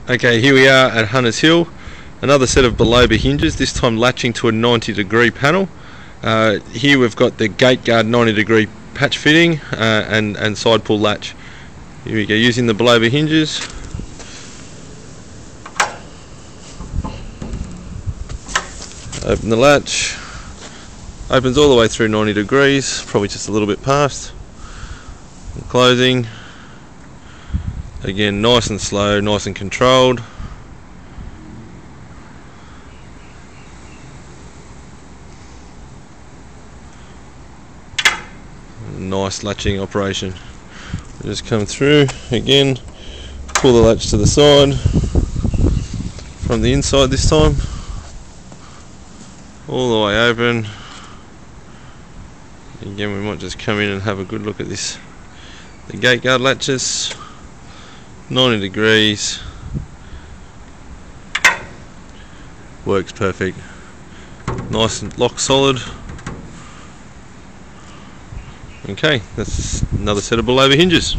Okay, here we are at Hunters Hill, another set of Biloba hinges, this time latching to a 90-degree panel. Here we've got the gate guard 90-degree patch fitting and side pull latch. Here we go, using the Biloba hinges. Open the latch, opens all the way through 90 degrees, probably just a little bit past. Closing. Again, nice and slow, nice and controlled. Nice latching operation. Just come through again, pull the latch to the side from the inside this time, all the way open. Again, we might just come in and have a good look at this. The gate guard latches, 90 degrees, works perfect, nice and lock solid. Okay, that's another set of Biloba hinges.